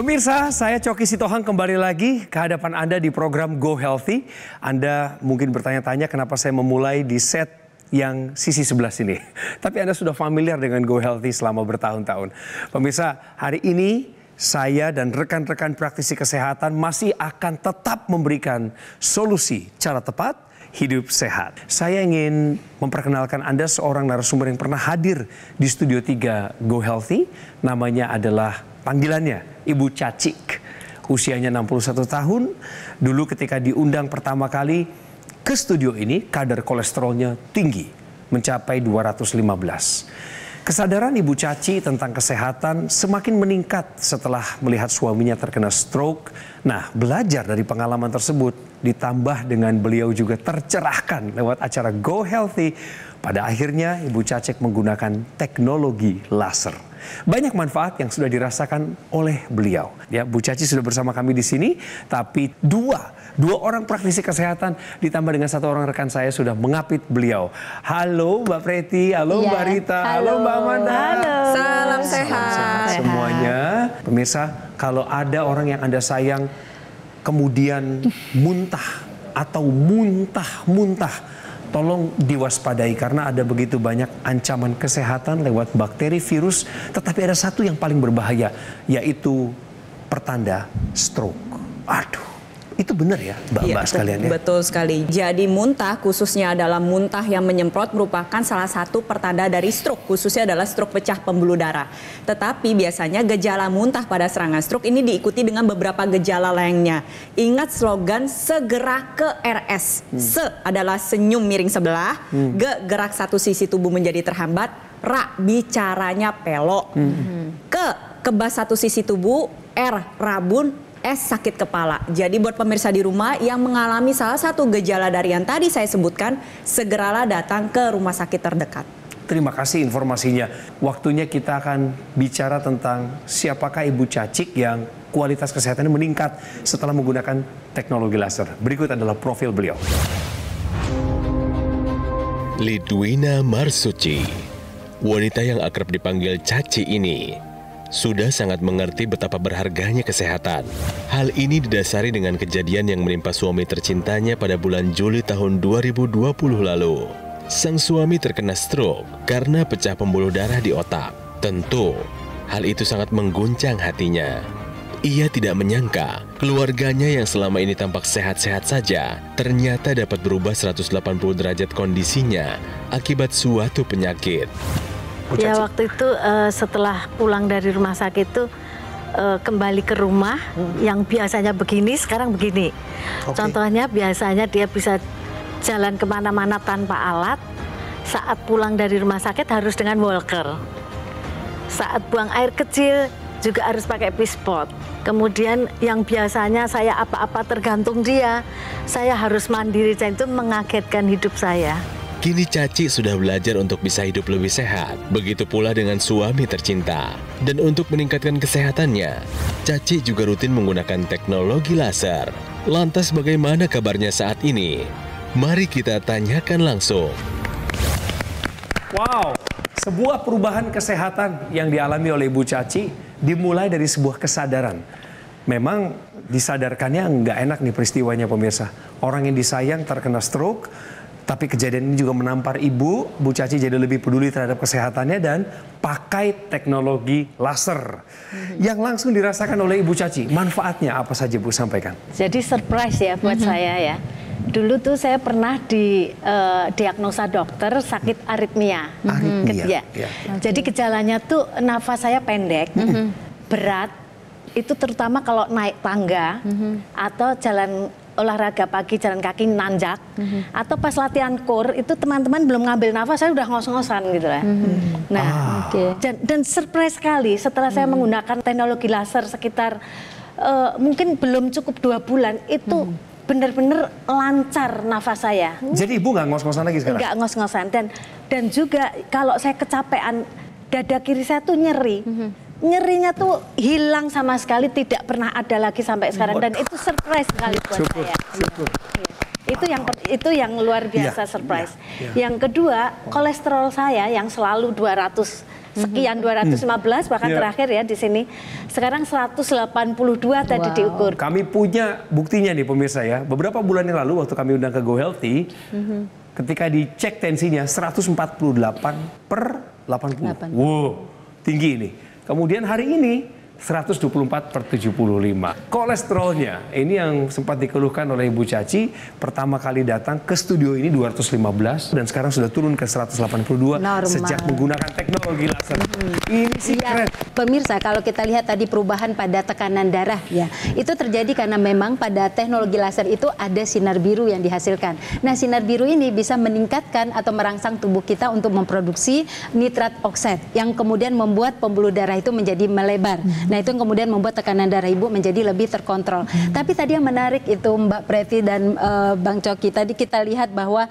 Pemirsa, saya Coki Sitohang kembali lagi ke hadapan Anda di program Go Healthy. Anda mungkin bertanya-tanya kenapa saya memulai di set yang sisi sebelah sini. Tapi Anda sudah familiar dengan Go Healthy selama bertahun-tahun. Pemirsa, hari ini saya dan rekan-rekan praktisi kesehatan masih akan tetap memberikan solusi cara tepat hidup sehat. Saya ingin memperkenalkan Anda seorang narasumber yang pernah hadir di Studio 3 Go Healthy. Namanya adalah panggilannya Ibu Cacik. Usianya 61 tahun. Dulu ketika diundang pertama kali ke studio ini, kadar kolesterolnya tinggi, mencapai 215. Kesadaran Ibu Caci tentang kesehatan semakin meningkat setelah melihat suaminya terkena stroke. Nah, belajar dari pengalaman tersebut ditambah dengan beliau juga tercerahkan lewat acara Go Healthy. Pada akhirnya Ibu Cacik menggunakan teknologi laser. Banyak manfaat yang sudah dirasakan oleh beliau. Ya, Bu Caci sudah bersama kami di sini, tapi dua orang praktisi kesehatan ditambah dengan satu orang rekan saya sudah mengapit beliau. Halo Mbak Preti, halo Mbak Rita, halo Mbak Amanda. Halo. Salam sehat. Semuanya. Pemirsa, kalau ada orang yang Anda sayang kemudian muntah atau muntah-muntah, tolong diwaspadai karena ada begitu banyak ancaman kesehatan lewat bakteri, virus. Tetapi ada satu yang paling berbahaya, yaitu pertanda stroke. Aduh, itu benar ya Mbak-mbak sekalian ya? Betul sekali. Jadi muntah, khususnya adalah muntah yang menyemprot, merupakan salah satu pertanda dari stroke. Khususnya adalah stroke pecah pembuluh darah. Tetapi biasanya gejala muntah pada serangan stroke ini diikuti dengan beberapa gejala lainnya. Ingat slogan segera ke RS. Se adalah senyum miring sebelah. Ge, gerak satu sisi tubuh menjadi terhambat. Ra, bicaranya pelok. Kebas satu sisi tubuh. R, rabun. S, sakit kepala. Jadi buat pemirsa di rumah yang mengalami salah satu gejala dari yang tadi saya sebutkan, segeralah datang ke rumah sakit terdekat. Terima kasih informasinya. Waktunya kita akan bicara tentang siapakah Ibu Cacik yang kualitas kesehatannya meningkat setelah menggunakan teknologi laser. Berikut adalah profil beliau. Lidwina Marsuci, wanita yang akrab dipanggil Caci ini sudah sangat mengerti betapa berharganya kesehatan. Hal ini didasari dengan kejadian yang menimpa suami tercintanya pada bulan Juli tahun 2020 lalu. Sang suami terkena stroke karena pecah pembuluh darah di otak. Tentu, hal itu sangat mengguncang hatinya. Ia tidak menyangka keluarganya yang selama ini tampak sehat-sehat saja ternyata dapat berubah 180 derajat kondisinya akibat suatu penyakit. Ya, waktu itu setelah pulang dari rumah sakit itu kembali ke rumah yang biasanya begini, sekarang begini. Contohnya biasanya dia bisa jalan kemana-mana tanpa alat. Saat pulang dari rumah sakit harus dengan walker. Saat buang air kecil juga harus pakai pispot. Kemudian yang biasanya saya apa-apa tergantung dia, saya harus mandiri, dan itu mengagetkan hidup saya. Kini Caci sudah belajar untuk bisa hidup lebih sehat. Begitu pula dengan suami tercinta. Dan untuk meningkatkan kesehatannya, Caci juga rutin menggunakan teknologi laser. Lantas bagaimana kabarnya saat ini? Mari kita tanyakan langsung. Wow, sebuah perubahan kesehatan yang dialami oleh Ibu Caci dimulai dari sebuah kesadaran. Memang disadarkannya nggak enak nih peristiwanya pemirsa. Orang yang disayang terkena stroke. Tapi kejadian ini juga menampar Bu Caci jadi lebih peduli terhadap kesehatannya dan pakai teknologi laser. Yang langsung dirasakan oleh Ibu Caci, manfaatnya apa saja Bu sampaikan? Jadi surprise ya buat saya ya. Dulu tuh saya pernah diagnosa dokter sakit aritmia. Aritmia. Ya. Jadi gejalanya tuh nafas saya pendek, berat, itu terutama kalau naik tangga atau jalan olahraga pagi, jalan kaki nanjak, atau pas latihan core itu teman-teman belum ngambil nafas, saya udah ngos-ngosan gitu ya. Nah, dan surprise sekali setelah saya menggunakan teknologi laser sekitar mungkin belum cukup 2 bulan, itu benar-benar lancar nafas saya. Jadi Ibu nggak ngos-ngosan lagi sekarang? Nggak ngos-ngosan, dan juga kalau saya kecapean, dada kiri saya tuh nyeri. Nyerinya tuh hilang sama sekali, tidak pernah ada lagi sampai sekarang, dan itu surprise sekali buat saya. Itu yang luar biasa surprise. Yang kedua, kolesterol saya yang selalu 200 sekian 215 bahkan terakhir ya di sini. Sekarang 182 tadi diukur. Kami punya buktinya nih pemirsa ya. Beberapa bulan yang lalu waktu kami undang ke Go Healthy, ketika dicek tensinya 148/80. Wow, tinggi ini. Kemudian hari ini 124/75. Kolesterolnya, ini yang sempat dikeluhkan oleh Ibu Caci, pertama kali datang ke studio ini 215 dan sekarang sudah turun ke 182 sejak menggunakan teknologi laser. Ini sih keren. Pemirsa, kalau kita lihat tadi perubahan pada tekanan darah ya, itu terjadi karena memang pada teknologi laser itu ada sinar biru yang dihasilkan. Nah, sinar biru ini bisa meningkatkan atau merangsang tubuh kita untuk memproduksi nitrat oksid yang kemudian membuat pembuluh darah itu menjadi melebar. Nah, itu yang kemudian membuat tekanan darah ibu menjadi lebih terkontrol. Tapi tadi yang menarik itu Mbak Preti dan Bang Coki, tadi kita lihat bahwa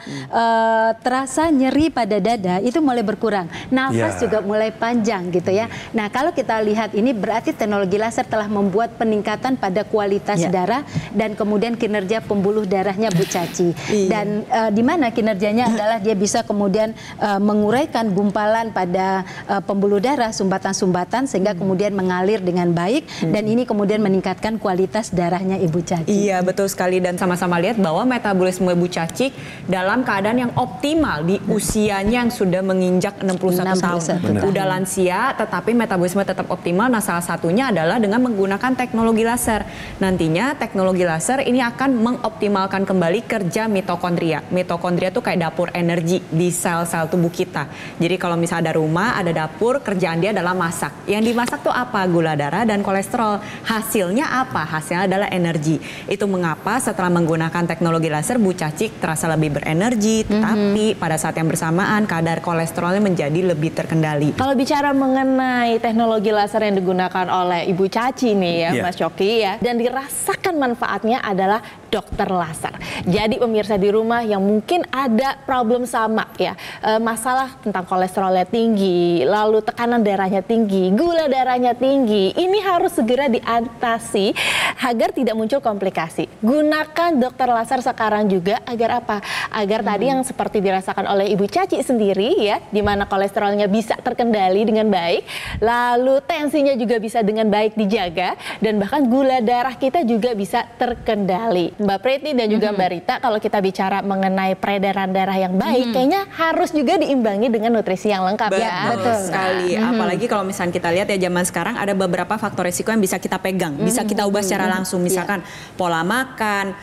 terasa nyeri pada dada itu mulai berkurang. Nafas juga mulai panjang gitu ya. Nah, kalau kita lihat ini berarti teknologi laser telah membuat peningkatan pada kualitas darah dan kemudian kinerja pembuluh darahnya Bu Caci. Dan di mana kinerjanya adalah dia bisa kemudian menguraikan gumpalan pada pembuluh darah, sumbatan-sumbatan sehingga kemudian mengalir dengan baik dan ini kemudian meningkatkan kualitas darahnya Ibu Caci. Iya, betul sekali, dan sama-sama lihat bahwa metabolisme Ibu Caci dalam keadaan yang optimal di usianya yang sudah menginjak 61 tahun. Udah lansia tetapi metabolisme tetap optimal. Nah, salah satunya adalah dengan menggunakan teknologi laser. Nantinya teknologi laser ini akan mengoptimalkan kembali kerja mitokondria. Mitokondria itu kayak dapur energi di sel-sel tubuh kita. Jadi kalau misalnya ada rumah, ada dapur, kerjaan dia adalah masak. Yang dimasak tuh apa? Gula darah dan kolesterol. Hasilnya apa? Hasilnya adalah energi. Itu mengapa setelah menggunakan teknologi laser Bu Caci terasa lebih berenergi, tetapi pada saat yang bersamaan kadar kolesterolnya menjadi lebih terkendali. Kalau bicara mengenai teknologi laser yang digunakan oleh Ibu Caci nih ya, Mas Coki ya, dan dirasakan manfaatnya adalah dokter laser. Jadi pemirsa di rumah yang mungkin ada problem sama ya, masalah tentang kolesterolnya tinggi, lalu tekanan darahnya tinggi, gula darahnya tinggi, ini harus segera diatasi agar tidak muncul komplikasi. Gunakan dokter laser sekarang juga agar apa? Agar tadi yang seperti dirasakan oleh Ibu Caci sendiri ya, di mana kolesterolnya bisa terkendali dengan baik, lalu tensinya juga bisa dengan baik dijaga, dan bahkan gula darah kita juga bisa terkendali. Mbak Preti dan juga Mbak Rita, kalau kita bicara mengenai peredaran darah yang baik, kayaknya harus juga diimbangi dengan nutrisi yang lengkap ya. Betul sekali. Apalagi kalau misalnya kita lihat ya, zaman sekarang ada beberapa faktor risiko yang bisa kita pegang, bisa kita ubah secara langsung. Misalkan pola makan,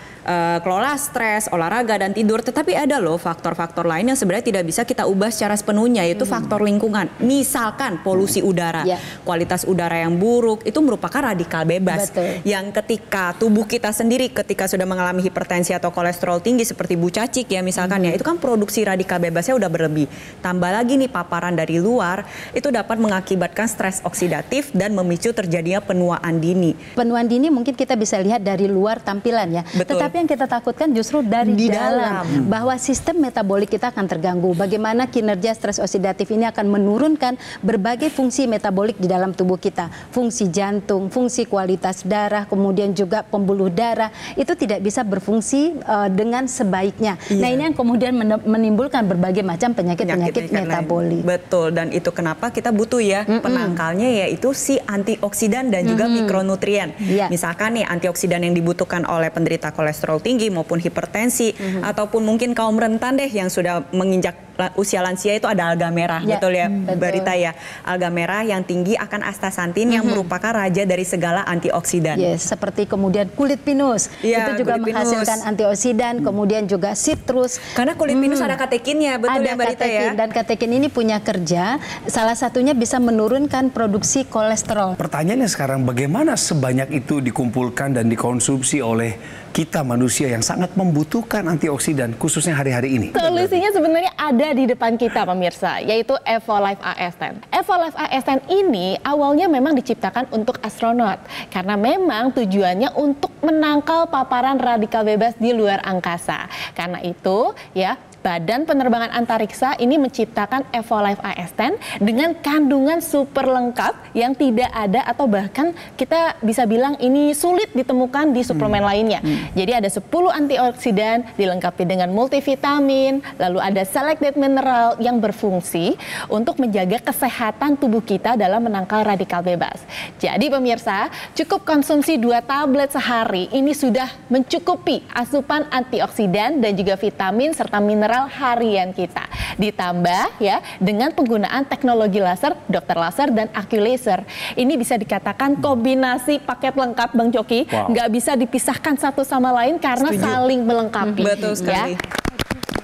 kelola stres, olahraga dan tidur. Tetapi ada loh faktor-faktor lain yang sebenarnya tidak bisa kita ubah secara sepenuhnya, yaitu faktor lingkungan. Misalkan polusi udara, kualitas udara yang buruk itu merupakan radikal bebas. Yang ketika tubuh kita sendiri ketika sudah mengalami hipertensi atau kolesterol tinggi seperti Bu Caci ya misalkan ya, itu kan produksi radikal bebasnya udah berlebih. Tambah lagi nih paparan dari luar, itu dapat mengakibatkan stres oksidatif dan memicu terjadinya penuaan dini. Penuaan dini mungkin kita bisa lihat dari luar tampilan ya. Tetapi yang kita takutkan justru dari dalam, bahwa sistem metabolik kita akan terganggu. Bagaimana kinerja stres oksidatif ini akan menurunkan berbagai fungsi metabolik di dalam tubuh kita. Fungsi jantung, fungsi kualitas darah, kemudian juga pembuluh darah, itu tidak bisa berfungsi dengan sebaiknya. Nah, ini yang kemudian menimbulkan berbagai macam penyakit-penyakit metabolik. Betul, dan itu kenapa kita butuh ya penangkalnya, yaitu si antioksidan dan juga mikronutrien. Misalkan nih antioksidan yang dibutuhkan oleh penderita kolesterol tinggi maupun hipertensi, ataupun mungkin kaum rentan deh yang sudah menginjak usia lansia, itu ada alga merah, betul ya Mbak Rita ya. Alga merah yang tinggi akan astaxanthin yang merupakan raja dari segala antioksidan. Seperti kemudian kulit pinus, itu juga menghasilkan antioksidan, kemudian juga sitrus. Karena kulit pinus ada katekinnya, betul ya Mbak Rita ya. Dan katekin ini punya kerja, salah satunya bisa menurunkan produksi kolesterol. Pertanyaannya sekarang, bagaimana sebanyak itu dikumpulkan dan dikonsumsi oleh kita manusia yang sangat membutuhkan antioksidan, khususnya hari-hari ini? Solusinya sebenarnya ada di depan kita pemirsa, yaitu Evolife AS10. Evolife AS10 ini awalnya memang diciptakan untuk astronot, karena memang tujuannya untuk menangkal paparan radikal bebas di luar angkasa. Karena itu ya, Badan Penerbangan Antariksa ini menciptakan Evolife AS10 dengan kandungan super lengkap yang tidak ada atau bahkan kita bisa bilang ini sulit ditemukan di suplemen lainnya. Jadi ada 10 antioksidan dilengkapi dengan multivitamin, lalu ada selected tablet mineral yang berfungsi untuk menjaga kesehatan tubuh kita dalam menangkal radikal bebas. Jadi pemirsa, cukup konsumsi 2 tablet sehari ini sudah mencukupi asupan antioksidan dan juga vitamin serta mineral harian kita. Ditambah ya dengan penggunaan teknologi laser, Dr. Laser dan AccuLaser. Ini bisa dikatakan kombinasi paket lengkap Bang Coki. Nggak bisa dipisahkan satu sama lain karena saling melengkapi. Betul sekali. Ya.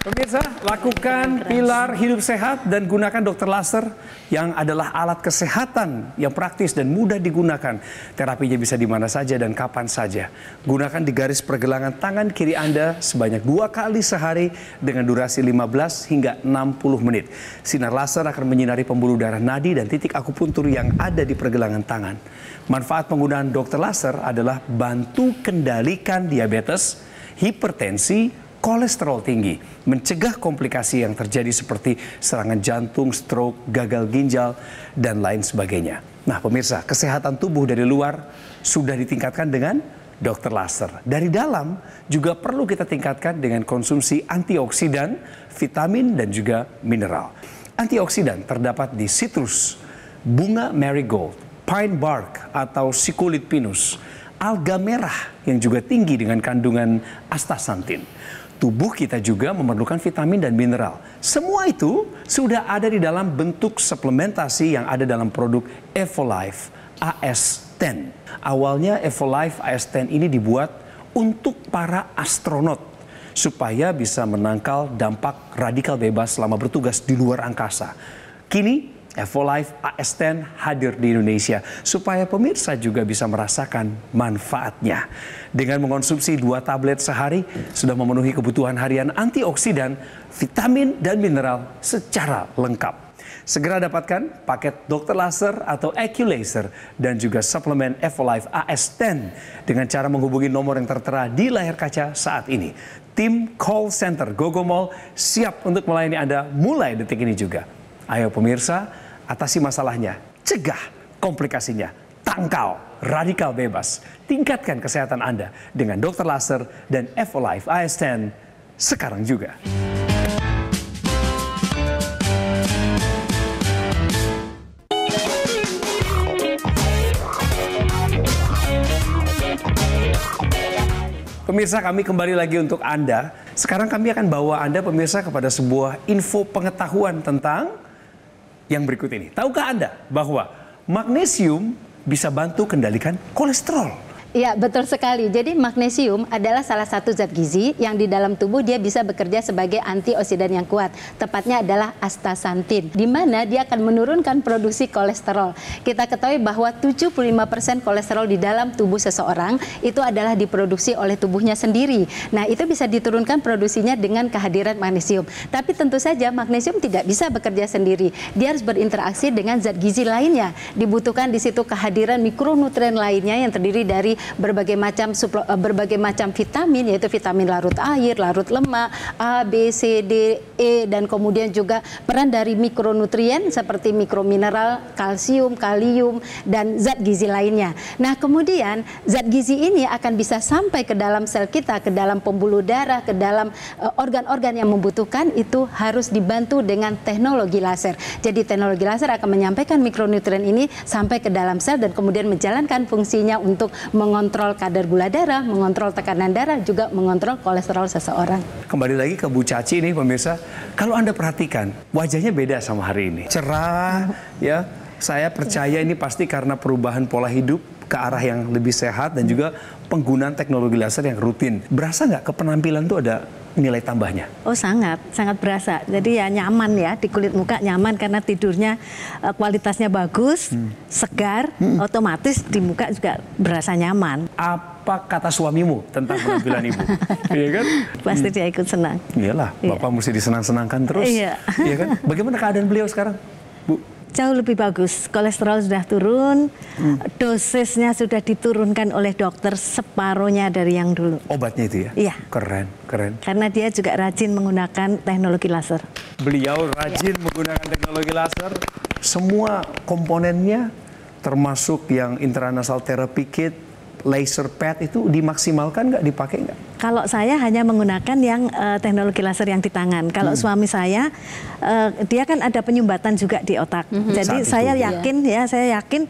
Pemirsa, lakukan pilar hidup sehat dan gunakan Dr. Laser yang adalah alat kesehatan yang praktis dan mudah digunakan. Terapinya bisa di mana saja dan kapan saja. Gunakan di garis pergelangan tangan kiri Anda sebanyak 2 kali sehari dengan durasi 15 hingga 60 menit. Sinar laser akan menyinari pembuluh darah nadi dan titik akupuntur yang ada di pergelangan tangan. Manfaat penggunaan Dr. Laser adalah bantu kendalikan diabetes, hipertensi, kolesterol tinggi, mencegah komplikasi yang terjadi seperti serangan jantung, stroke, gagal ginjal, dan lain sebagainya. Nah pemirsa, kesehatan tubuh dari luar sudah ditingkatkan dengan Dr. Laser. Dari dalam juga perlu kita tingkatkan dengan konsumsi antioksidan, vitamin, dan juga mineral. Antioksidan terdapat di sitrus, bunga marigold, pine bark atau sikulit pinus, alga merah yang juga tinggi dengan kandungan astaxanthin. Tubuh kita juga memerlukan vitamin dan mineral. Semua itu sudah ada di dalam bentuk suplementasi yang ada dalam produk Evolife AS10. Awalnya Evolife AS10 ini dibuat untuk para astronot supaya bisa menangkal dampak radikal bebas selama bertugas di luar angkasa. Kini Evolife AS10 hadir di Indonesia supaya pemirsa juga bisa merasakan manfaatnya. Dengan mengonsumsi 2 tablet sehari sudah memenuhi kebutuhan harian antioksidan, vitamin dan mineral secara lengkap. Segera dapatkan paket Dr. Laser atau AccuLaser dan juga suplemen Evolife AS10 dengan cara menghubungi nomor yang tertera di layar kaca saat ini. Tim call center Gogomall siap untuk melayani Anda mulai detik ini juga. Ayo pemirsa, atasi masalahnya, cegah komplikasinya, tangkal radikal bebas. Tingkatkan kesehatan Anda dengan Dr. Laser dan Evolife AS10 sekarang juga. Pemirsa, kami kembali lagi untuk Anda. Sekarang kami akan bawa Anda pemirsa kepada sebuah info pengetahuan tentang yang berikut ini. Tahukah Anda bahwa magnesium bisa bantu kendalikan kolesterol? Ya, betul sekali. Jadi magnesium adalah salah satu zat gizi yang di dalam tubuh dia bisa bekerja sebagai antioksidan yang kuat. Tepatnya adalah astaxanthin, di mana dia akan menurunkan produksi kolesterol. Kita ketahui bahwa 75% kolesterol di dalam tubuh seseorang itu adalah diproduksi oleh tubuhnya sendiri. Nah, itu bisa diturunkan produksinya dengan kehadiran magnesium. Tapi tentu saja magnesium tidak bisa bekerja sendiri. Dia harus berinteraksi dengan zat gizi lainnya. Dibutuhkan di situ kehadiran mikronutrien lainnya yang terdiri dari berbagai macam vitamin, yaitu vitamin larut air, larut lemak, A, B, C, D, E, dan kemudian juga peran dari mikronutrien seperti mikromineral, kalsium, kalium, dan zat gizi lainnya. Nah, kemudian zat gizi ini akan bisa sampai ke dalam sel kita, ke dalam pembuluh darah, ke dalam organ-organ yang membutuhkan, itu harus dibantu dengan teknologi laser. Jadi teknologi laser akan menyampaikan mikronutrien ini sampai ke dalam sel dan kemudian menjalankan fungsinya untuk mengontrol kadar gula darah, mengontrol tekanan darah, juga mengontrol kolesterol seseorang. Kembali lagi ke Bu Caci nih pemirsa, kalau Anda perhatikan wajahnya beda sama hari ini. Cerah ya, saya percaya ini pasti karena perubahan pola hidup ke arah yang lebih sehat dan juga penggunaan teknologi laser yang rutin. Berasa nggak ke penampilan tuh ada nilai tambahnya? Oh sangat berasa. Jadi ya nyaman ya, di kulit muka nyaman karena tidurnya kualitasnya bagus, segar, otomatis di muka juga berasa nyaman. Apa kata suamimu tentang penampilan ibu? Iya kan? Pasti dia ikut senang. Iyalah, Bapak mesti disenang-senangkan terus. Iya. Iya kan? Bagaimana keadaan beliau sekarang, Bu? Jauh lebih bagus, kolesterol sudah turun, dosisnya sudah diturunkan oleh dokter separuhnya dari yang dulu. Obatnya itu ya? Iya. Keren. Karena dia juga rajin menggunakan teknologi laser. Beliau rajin menggunakan teknologi laser, semua komponennya termasuk yang intranasal therapy kit, laser pad itu dimaksimalkan nggak, dipakai nggak? Kalau saya hanya menggunakan yang teknologi laser yang di tangan. Kalau suami saya, dia kan ada penyumbatan juga di otak. Jadi saya yakin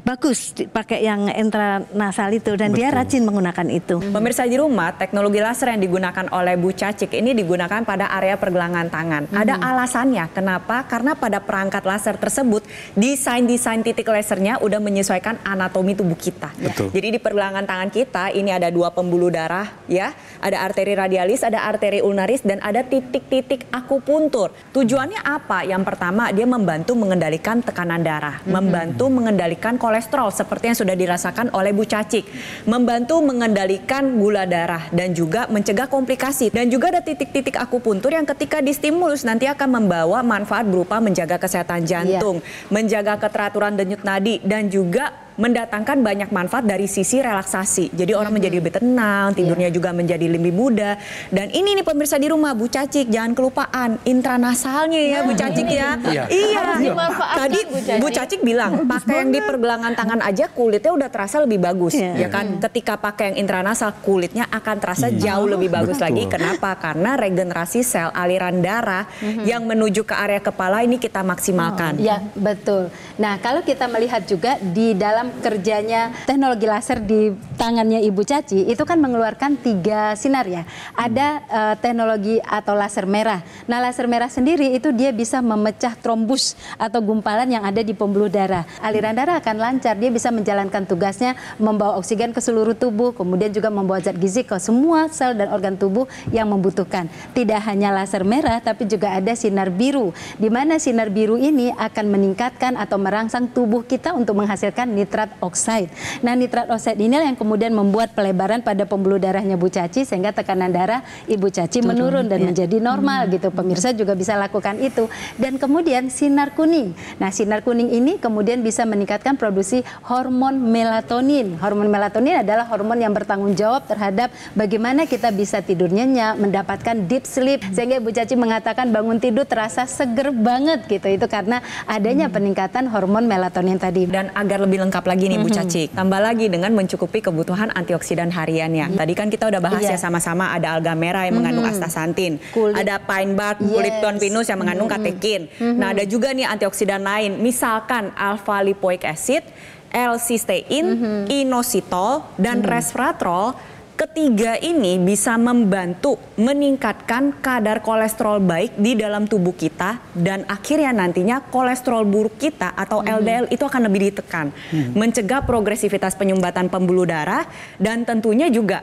bagus pakai yang intranasal itu dan dia rajin menggunakan itu. Pemirsa di rumah, teknologi laser yang digunakan oleh Bu Cacik ini digunakan pada area pergelangan tangan. Ada alasannya. Kenapa? Karena pada perangkat laser tersebut desain titik lasernya udah menyesuaikan anatomi tubuh kita. Jadi di pergelangan tangan kita ini ada 2 pembuluh darah ya, ada arteri radialis, ada arteri ulnaris dan ada titik-titik akupuntur. Tujuannya apa? Yang pertama dia membantu mengendalikan tekanan darah, membantu mengendalikan kolesterol seperti yang sudah dirasakan oleh Bu Cacik, membantu mengendalikan gula darah dan juga mencegah komplikasi. Dan juga ada titik-titik akupuntur yang ketika distimulus nanti akan membawa manfaat berupa menjaga kesehatan jantung, menjaga keteraturan denyut nadi dan juga mendatangkan banyak manfaat dari sisi relaksasi. Jadi orang menjadi lebih tenang, tidurnya juga menjadi lebih mudah. Dan ini nih pemirsa di rumah, Bu Cacik jangan kelupaan intranasalnya ya Bu Cacik ya. Iya. Tadi Bu Cacik bilang pakai yang di pergelangan tangan aja kulitnya udah terasa lebih bagus, ya kan? Ketika pakai yang intranasal kulitnya akan terasa jauh lebih bagus lagi. Kenapa? Karena regenerasi sel aliran darah yang menuju ke area kepala ini kita maksimalkan. Ya, betul. Nah, kalau kita melihat juga di dalam kerjanya teknologi laser di tangannya Ibu Caci itu kan mengeluarkan 3 sinar ya. Ada teknologi atau laser merah. Nah, laser merah sendiri itu dia bisa memecah trombus atau gumpalan yang ada di pembuluh darah. Aliran darah akan lancar, dia bisa menjalankan tugasnya membawa oksigen ke seluruh tubuh, kemudian juga membawa zat gizi ke semua sel dan organ tubuh yang membutuhkan. Tidak hanya laser merah tapi juga ada sinar biru, di mana sinar biru ini akan meningkatkan atau merangsang tubuh kita untuk menghasilkan nitrat oksida. Nah, nitrat oksida ini yang kemudian membuat pelebaran pada pembuluh darahnya Bu Caci sehingga tekanan darah Ibu Caci menurun dan menjadi normal gitu. Pemirsa juga bisa lakukan itu. Dan kemudian sinar kuning. Nah, sinar kuning ini kemudian bisa meningkatkan produksi hormon melatonin. Hormon melatonin adalah hormon yang bertanggung jawab terhadap bagaimana kita bisa tidur nyenyak, mendapatkan deep sleep sehingga Ibu Caci mengatakan bangun tidur terasa seger banget gitu. Itu karena adanya peningkatan hormon melatonin tadi. Dan agar lebih lengkap lagi nih Bu Cacik, tambah lagi dengan mencukupi kebutuhan antioksidan hariannya. Tadi kan kita udah bahas ya sama-sama ada alga merah yang mengandung astaxanthin, ada pine bark, kulit tuan pinus yang mengandung katekin. Nah, ada juga nih antioksidan lain, misalkan alpha lipoic acid, L-cysteine, inositol, dan resveratrol. Ketiga ini bisa membantu meningkatkan kadar kolesterol baik di dalam tubuh kita dan akhirnya nantinya kolesterol buruk kita atau LDL itu akan lebih ditekan, mencegah progresivitas penyumbatan pembuluh darah dan tentunya juga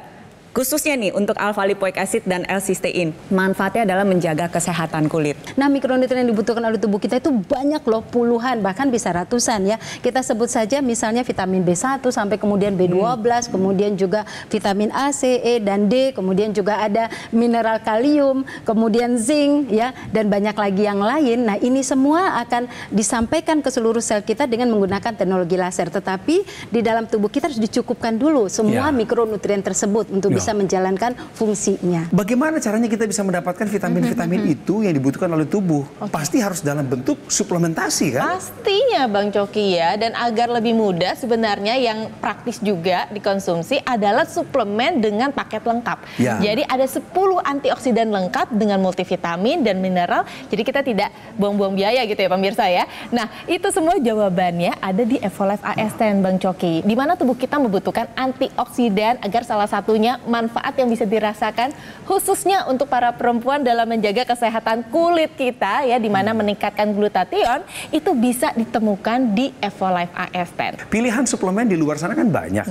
khususnya nih untuk alpha lipoic acid dan L-cysteine, manfaatnya adalah menjaga kesehatan kulit. Nah, mikronutrien yang dibutuhkan oleh tubuh kita itu banyak loh, puluhan bahkan bisa ratusan ya. Kita sebut saja misalnya vitamin B1 sampai kemudian B12, kemudian juga vitamin A, C, E, dan D, kemudian juga ada mineral kalium, kemudian zinc ya, dan banyak lagi yang lain. Nah, ini semua akan disampaikan ke seluruh sel kita dengan menggunakan teknologi laser. Tetapi di dalam tubuh kita harus dicukupkan dulu semua mikronutrien tersebut untuk bisa menjalankan fungsinya. Bagaimana caranya kita bisa mendapatkan vitamin-vitamin itu yang dibutuhkan oleh tubuh? Pasti harus dalam bentuk suplementasi kan? Pastinya Bang Coki ya, dan agar lebih mudah sebenarnya yang praktis juga dikonsumsi adalah suplemen dengan paket lengkap. Jadi ada 10 antioksidan lengkap dengan multivitamin dan mineral, jadi kita tidak buang-buang biaya gitu ya pemirsa ya. Nah, itu semua jawabannya ada di Evolife AS10 Bang Coki, di mana tubuh kita membutuhkan antioksidan agar salah satunya manfaat yang bisa dirasakan khususnya untuk para perempuan dalam menjaga kesehatan kulit kita ya, di mana meningkatkan glutathione itu bisa ditemukan di Evolife AS10. Pilihan suplemen di luar sana kan banyak.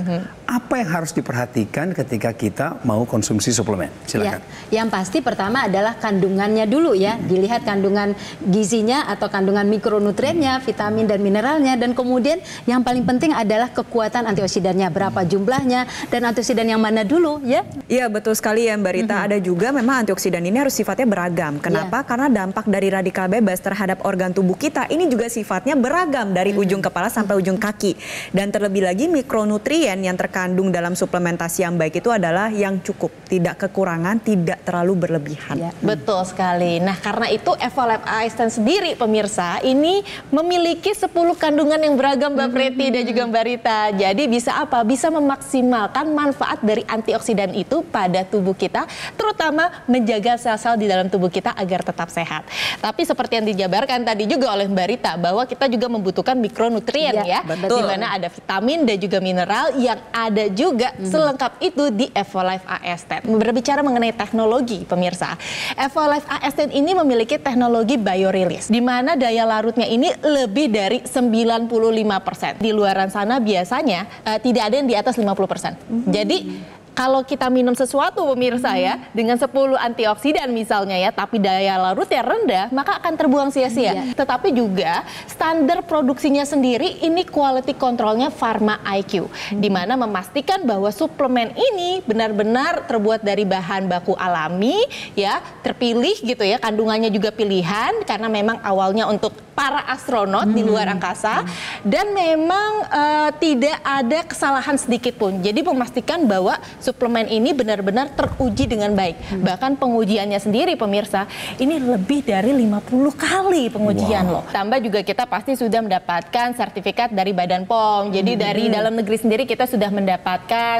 Apa yang harus diperhatikan ketika kita mau konsumsi suplemen? Silakan. Ya, yang pasti pertama adalah kandungannya dulu ya, dilihat kandungan gizinya atau kandungan mikronutriennya, vitamin dan mineralnya, dan kemudian yang paling penting adalah kekuatan antioksidannya, berapa jumlahnya dan antioksidan yang mana dulu ya. Iya, betul sekali ya Mbak Rita. Ada juga memang antioksidan ini harus sifatnya beragam. Kenapa? Karena dampak dari radikal bebas terhadap organ tubuh kita ini juga sifatnya beragam dari ujung kepala sampai ujung kaki. Dan terlebih lagi mikronutrien yang terkandung dalam suplementasi yang baik itu adalah yang cukup, tidak kekurangan, tidak terlalu berlebihan. Betul sekali. Nah, karena itu Evolife AS10 sendiri pemirsa ini memiliki 10 kandungan yang beragam Mbak Preti dan juga Mbak Rita. Jadi bisa apa? Bisa memaksimalkan manfaat dari antioksidan antioksidan itu pada tubuh kita, terutama menjaga sel-sel di dalam tubuh kita agar tetap sehat. Tapi seperti yang dijabarkan tadi juga oleh Mbak Rita, bahwa kita juga membutuhkan mikronutrien ya, di mana ada vitamin dan juga mineral yang ada juga selengkap itu di Evolife AS10. Berbicara mengenai teknologi, pemirsa, Evolife AS10 ini memiliki teknologi biorelease, di mana daya larutnya ini lebih dari 95%. Di luaran sana biasanya tidak ada yang di atas 50%. Jadi kalau kita minum sesuatu, pemirsa ya, dengan 10 antioksidan misalnya ya, tapi daya larutnya rendah, maka akan terbuang sia-sia. Tetapi juga standar produksinya sendiri ini quality controlnya Pharma IQ, di mana memastikan bahwa suplemen ini benar-benar terbuat dari bahan baku alami ya, terpilih gitu ya, kandungannya juga pilihan karena memang awalnya untuk para astronot di luar angkasa, dan memang tidak ada kesalahan sedikit pun. Jadi memastikan bahwa suplemen ini benar-benar teruji dengan baik. Bahkan pengujiannya sendiri, pemirsa, ini lebih dari 50 kali pengujian loh. Tambah juga kita pasti sudah mendapatkan sertifikat dari Badan POM. Jadi dari dalam negeri sendiri kita sudah mendapatkan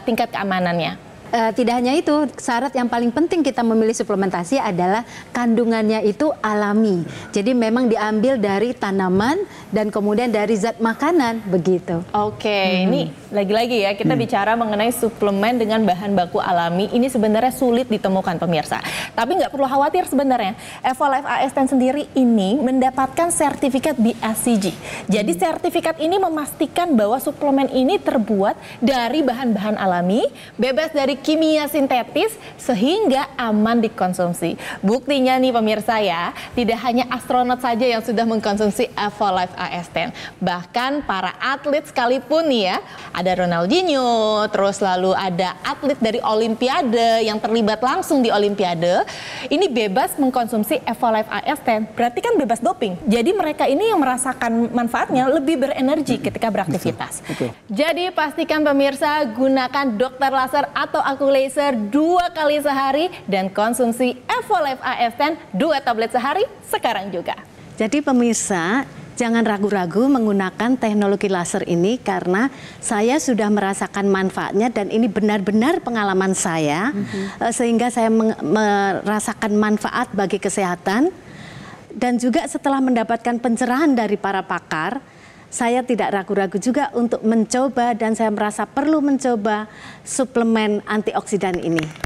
tingkat keamanannya. Tidak hanya itu, syarat yang paling penting kita memilih suplementasi adalah kandungannya itu alami. Jadi memang diambil dari tanaman dan kemudian dari zat makanan, begitu. Oke, ini lagi-lagi ya kita bicara mengenai suplemen dengan bahan baku alami. Ini sebenarnya sulit ditemukan, pemirsa. Tapi nggak perlu khawatir sebenarnya. Evolife AS10 sendiri ini mendapatkan sertifikat BSCG. Jadi sertifikat ini memastikan bahwa suplemen ini terbuat dari bahan-bahan alami, bebas dari kimia sintetis, sehingga aman dikonsumsi. Buktinya nih pemirsa ya, tidak hanya astronot saja yang sudah mengkonsumsi Evolife AS10. Bahkan para atlet sekalipun nih ya, ada Ronaldinho, terus lalu ada atlet dari Olimpiade yang terlibat langsung di Olimpiade, ini bebas mengkonsumsi Evolife AS10. Berarti kan bebas doping. Jadi mereka ini yang merasakan manfaatnya lebih berenergi ketika beraktivitas. Jadi pastikan pemirsa gunakan dokter laser atau aku laser 2 kali sehari dan konsumsi Evolife AS10 2 tablet sehari sekarang juga. Jadi pemirsa, jangan ragu-ragu menggunakan teknologi laser ini karena saya sudah merasakan manfaatnya dan ini benar-benar pengalaman saya sehingga saya merasakan manfaat bagi kesehatan, dan juga setelah mendapatkan pencerahan dari para pakar, saya tidak ragu-ragu juga untuk mencoba dan saya merasa perlu mencoba suplemen antioksidan ini.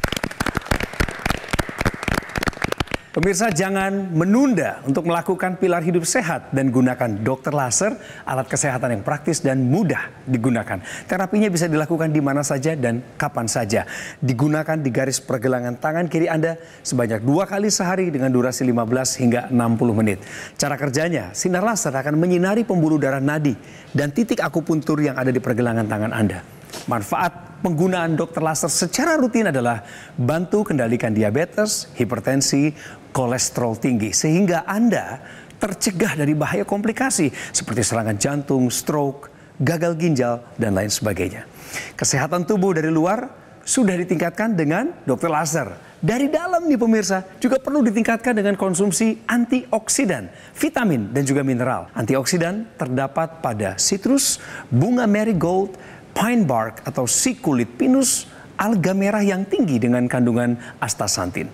Pemirsa, jangan menunda untuk melakukan pilar hidup sehat dan gunakan dokter laser, alat kesehatan yang praktis dan mudah digunakan. Terapinya bisa dilakukan di mana saja dan kapan saja. Digunakan di garis pergelangan tangan kiri Anda sebanyak 2 kali sehari dengan durasi 15 hingga 60 menit. Cara kerjanya, sinar laser akan menyinari pembuluh darah nadi dan titik akupuntur yang ada di pergelangan tangan Anda. Manfaat penggunaan dokter laser secara rutin adalah bantu kendalikan diabetes, hipertensi, kolesterol tinggi, sehingga Anda tercegah dari bahaya komplikasi seperti serangan jantung, stroke, gagal ginjal, dan lain sebagainya. Kesehatan tubuh dari luar sudah ditingkatkan dengan dokter laser. Dari dalam nih pemirsa, juga perlu ditingkatkan dengan konsumsi antioksidan, vitamin, dan juga mineral. Antioksidan terdapat pada citrus, bunga marigold, pine bark atau si kulit pinus, alga merah yang tinggi dengan kandungan astaxanthin.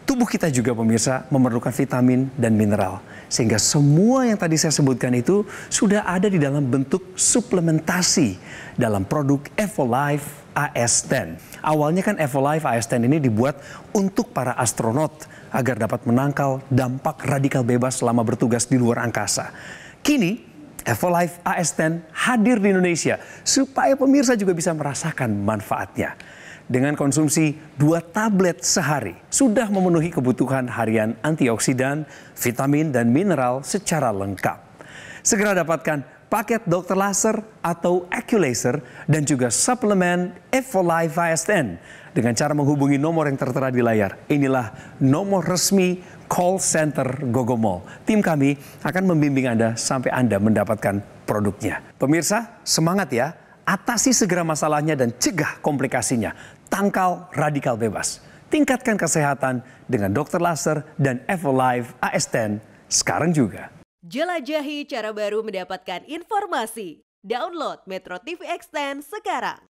Tubuh kita juga pemirsa memerlukan vitamin dan mineral. Sehingga semua yang tadi saya sebutkan itu sudah ada di dalam bentuk suplementasi dalam produk Evolife AS10. Awalnya kan Evolife AS10 ini dibuat untuk para astronot agar dapat menangkal dampak radikal bebas selama bertugas di luar angkasa. Kini Evolife AS10 hadir di Indonesia supaya pemirsa juga bisa merasakan manfaatnya. Dengan konsumsi 2 tablet sehari, sudah memenuhi kebutuhan harian antioksidan, vitamin, dan mineral secara lengkap. Segera dapatkan paket dokter laser atau AccuLaser dan juga suplemen Evolife AS10 dengan cara menghubungi nomor yang tertera di layar. Inilah nomor resmi call center Gogomall. Tim kami akan membimbing Anda sampai Anda mendapatkan produknya. Pemirsa, semangat ya. Atasi segera masalahnya dan cegah komplikasinya. Tangkal radikal bebas. Tingkatkan kesehatan dengan dokter laser dan Evolife AS10 sekarang juga. Jelajahi cara baru mendapatkan informasi. Download Metro TV Extend sekarang.